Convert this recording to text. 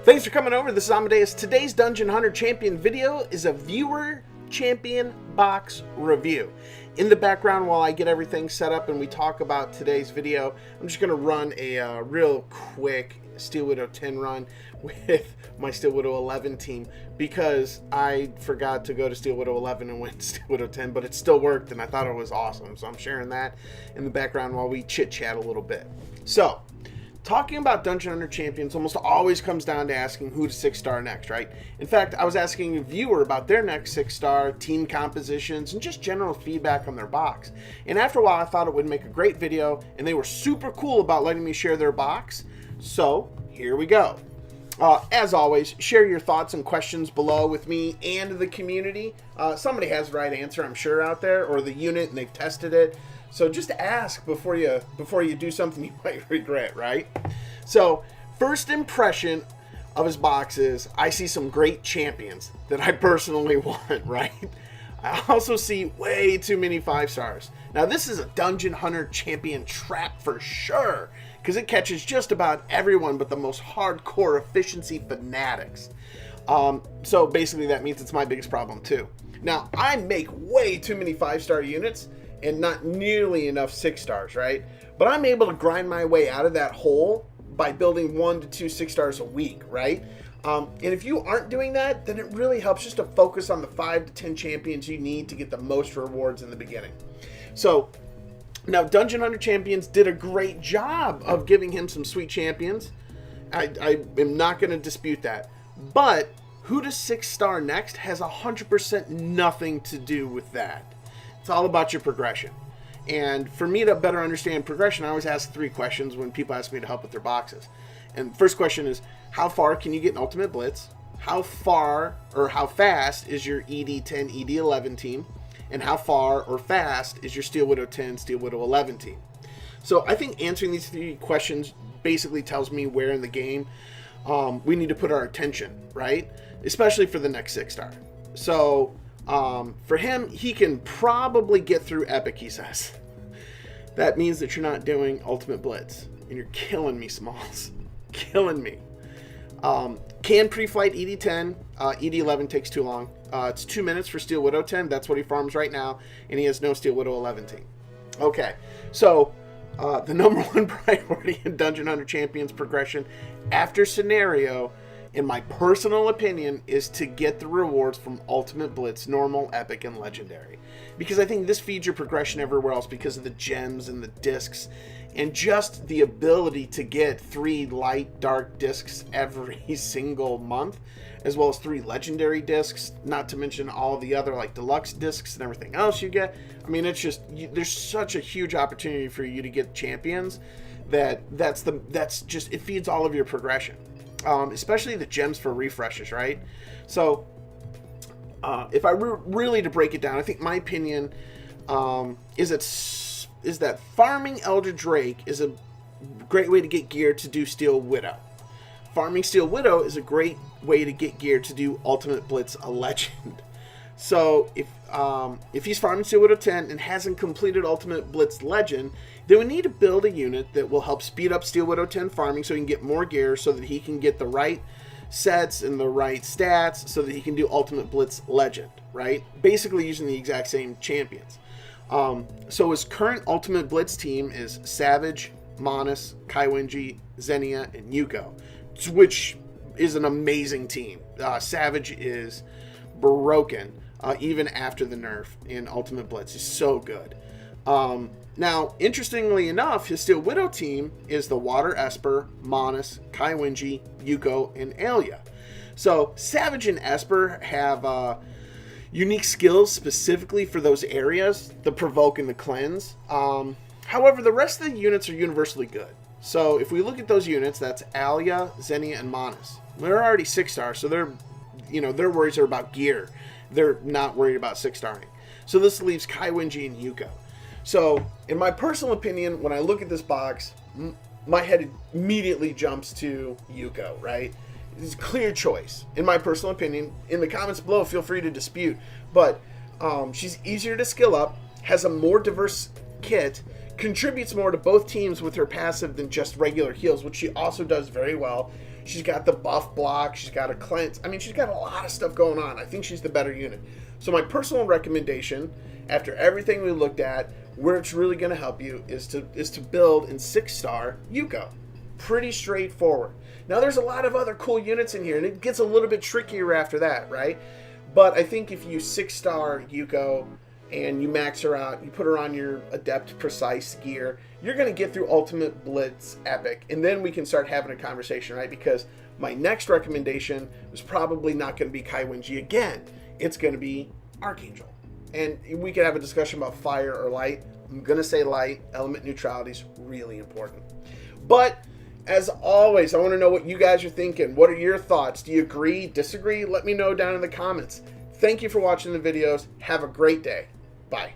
Thanks for coming over. This is Amodeus. Today's Dungeon Hunter Champion video is a viewer champion box review. In the background, while I get everything set up and we talk about today's video, I'm just going to run a real quick Steel Widow 10 run with my Steel Widow 11 team because I forgot to go to Steel Widow 11 and went to Steel Widow 10, but it still worked and I thought it was awesome. So I'm sharing that in the background while we chit chat a little bit. So, talking about Dungeon Hunter Champions almost always comes down to asking who to 6-star next, right? In fact, I was asking a viewer about their next 6-star, team compositions, and just general feedback on their box. And after a while, I thought it would make a great video, and they were super cool about letting me share their box. So, here we go. As always, share your thoughts and questions below with me and the community. Somebody has the right answer, I'm sure, out there, or the unit, and they've tested it. So just ask before you do something you might regret, right? So first impression of his box is I see some great champions that I personally want, right? I also see way too many 5-stars. Now this is a Dungeon Hunter Champion trap for sure, because it catches just about everyone but the most hardcore efficiency fanatics. So basically that means it's my biggest problem too. Now I make way too many 5-star units and not nearly enough 6-stars, right? But I'm able to grind my way out of that hole by building 1 to 2 6-stars a week, right? And if you aren't doing that, then it really helps just to focus on the 5 to 10 champions you need to get the most rewards in the beginning. So now Dungeon Hunter Champions did a great job of giving him some sweet champions. I am not going to dispute that. But who to 6-star next has 100% nothing to do with that. It's all about your progression. And for me to better understand progression, I always ask 3 questions when people ask me to help with their boxes. And first question is, how far can you get an Ultimate Blitz? How far or how fast is your ED10, ED11 team? And how far or fast is your Steel Widow 10, Steel Widow 11 team? So I think answering these 3 questions basically tells me where in the game we need to put our attention, right? Especially for the next 6-star. So for him, he can probably get through Epic, he says. That means that you're not doing Ultimate Blitz. And you're killing me, Smalls. Killing me. Can pre-flight ED10. ED11 takes too long. It's 2 minutes for Steel Widow 10. That's what he farms right now. And he has no Steel Widow 11 team. Okay. So, the number 1 priority in Dungeon Hunter Champions progression after scenario, in my personal opinion, is to get the rewards from Ultimate Blitz, Normal, Epic, and Legendary. Because I think this feeds your progression everywhere else because of the gems and the discs. And just the ability to get 3 light, dark discs every single month. As well as 3 legendary discs. Not to mention all the other like deluxe discs and everything else you get. I mean, it's just, there's such a huge opportunity for you to get champions. That's just, it feeds all of your progression. Especially the gems for refreshes, right? So, if I really to break it down, I think my opinion is that farming Elder Drake is a great way to get gear to do Steel Widow. Farming Steel Widow is a great way to get gear to do Ultimate Blitz a Legend. So if he's farming Steel Widow 10 and hasn't completed Ultimate Blitz Legend, then we need to build a unit that will help speed up Steel Widow 10 farming so he can get more gear so that he can get the right sets and the right stats so that he can do Ultimate Blitz Legend, right? Basically using the exact same champions. So his current Ultimate Blitz team is Savage, Manus, Kaiwenji, Xenia, and Yuko, which is an amazing team. Savage is broken. Even after the nerf in Ultimate Blitz. He's so good. Now, interestingly enough, his Steel Widow team is the Water Esper, Manus, Kaiwenji, Yuko, and Alia. So, Savage and Esper have unique skills specifically for those areas, the Provoke and the Cleanse. However, the rest of the units are universally good. So, if we look at those units, that's Alia, Xenia, and Manus. They're already 6-stars, so their worries are about gear. They're not worried about 6-starring. So this leaves Kaiwenji and Yuko. So, in my personal opinion, when I look at this box, my head immediately jumps to Yuko, right? It's a clear choice, in my personal opinion. In the comments below, feel free to dispute. But she's easier to skill up, has a more diverse kit, contributes more to both teams with her passive than just regular heals, which she also does very well. She's got the buff block. She's got a cleanse. I mean, she's got a lot of stuff going on. I think she's the better unit. So my personal recommendation, after everything we looked at, where it's really going to help you is to build in 6-star Yuko. Pretty straightforward. Now, there's a lot of other cool units in here, and it gets a little bit trickier after that, right? But I think if you 6-star Yuko and you max her out, you put her on your Adept Precise gear, you're going to get through Ultimate Blitz Epic, and then we can start having a conversation, right? Because my next recommendation was probably not going to be Kai Wen-Ji again. It's going to be Archangel. And we could have a discussion about fire or light. I'm going to say light. Element neutrality is really important. But as always, I want to know what you guys are thinking. What are your thoughts? Do you agree, disagree? Let me know down in the comments. Thank you for watching the videos. Have a great day. Bye.